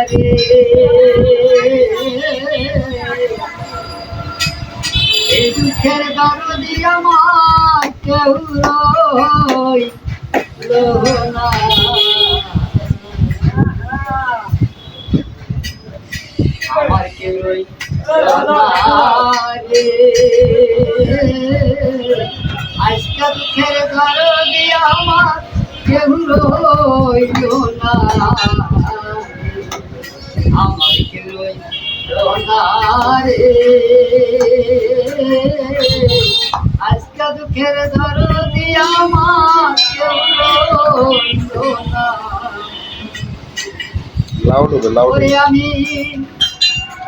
রে এই দুঃখের দরদি আমার কেউ রইল না আমার কেউ রইল না রে আজকে দুঃখের দরদি আমার কেউ রইল না আমার কেউ রইল না রে আজকে দুঃখের দরদি আমার কেউ রইল না ওরে আমি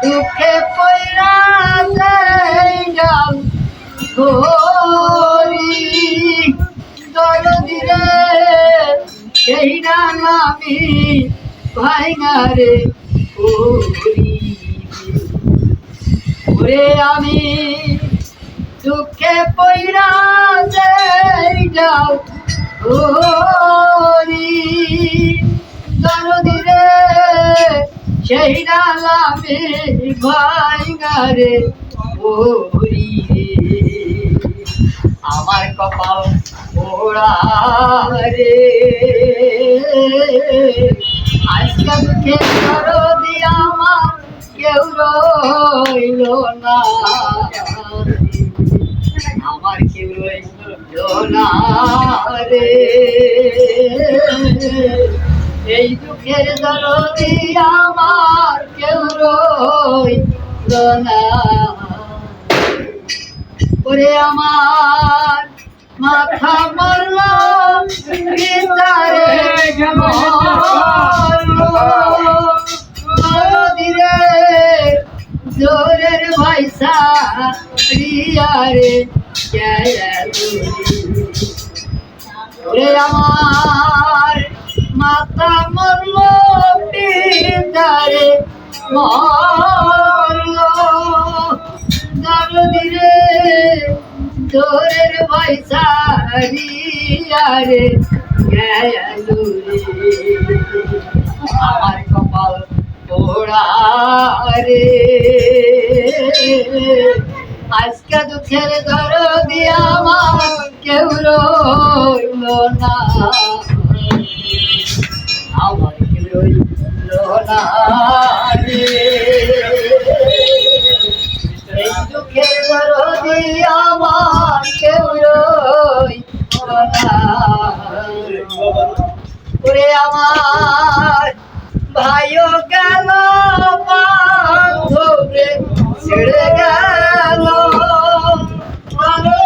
দুঃখে পয়রা যাই ঘরি দরদি রে সেই নাম আমি ভাইঙা রে ওরে আমি দুঃখে পয়রা যাও ঘরি দরদি রে সেই নাম আমি ভাইঙা রে আমার কপাল পোড়া রে আজকে দুঃখে দরদি আমার কেউ রইল না আমার কেউ রইল না রে এই দুঃখের দরদি আমার কেউ রইল না ওরে আমার মাথা মরল ভিতরে ধীরে জোরের ভাইসা রিয়ারে ওরে আমার মাথা মরল ভিতরে মরল ধীরে জোরের ভাইসা রিয়ারে গেলু রে আমার কপাল পোড়া রে আজকে দুঃখের দরদি আমার কেউ রইল না আমার কেউ রইল না রে এই দুঃখের দরদি আমার কেউ রইল না ওরে আমার ভাইও গেল বান্ধবে ছেড়ে গেল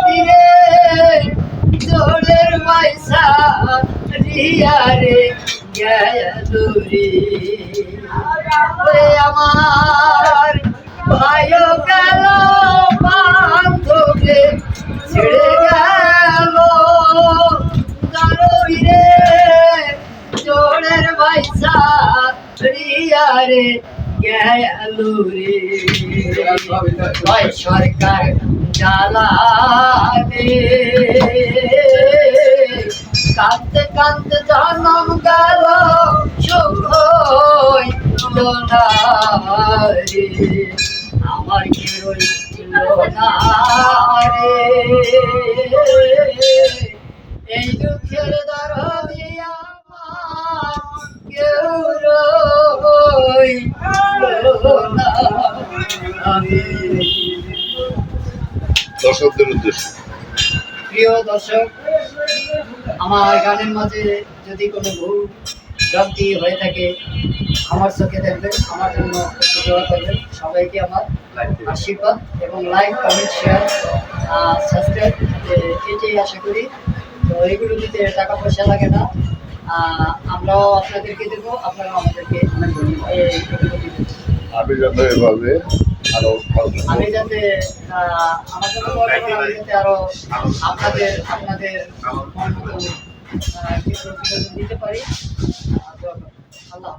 ধীরে জোরের পয়সা রিয়ারে গেল রে ওরে আমার ভাইও গেল বান্ধবে ছেড়ে গেল রে জোরের পয়সা রিয়ারে গেল রে সরকার জ্বালা রে কাঁদতে কাঁদতে জন্ম গেল সুখ হইল না রে আমার কেউ রইল না রে এই দুঃখের দরদি আমার কেউ রইল না দর্শকদের উদ্দেশ্যে প্রিয় দর্শক আমার গানের মাঝে যদি কোনো ভুল ভ্রান্তি হয়ে থাকে আমার চোখে দেখবেন আমার জন্য একটু দোয়া করবেন সবাইকে আমার আশীর্বাদ এবং লাইক কমেন্ট শেয়ার সাবস্ক্রাইব এটাই আশা করি তো এগুলো দিতে টাকা পয়সা লাগে না আমরাও আপনাদেরকে দেবো আপনারাও আমাদেরকে আমি যাতে এভাবে আরো আমি যাতে আমার জন্য আমি যাতে আরো আপনাদের মন মতো দিতে পারি আল্লাহ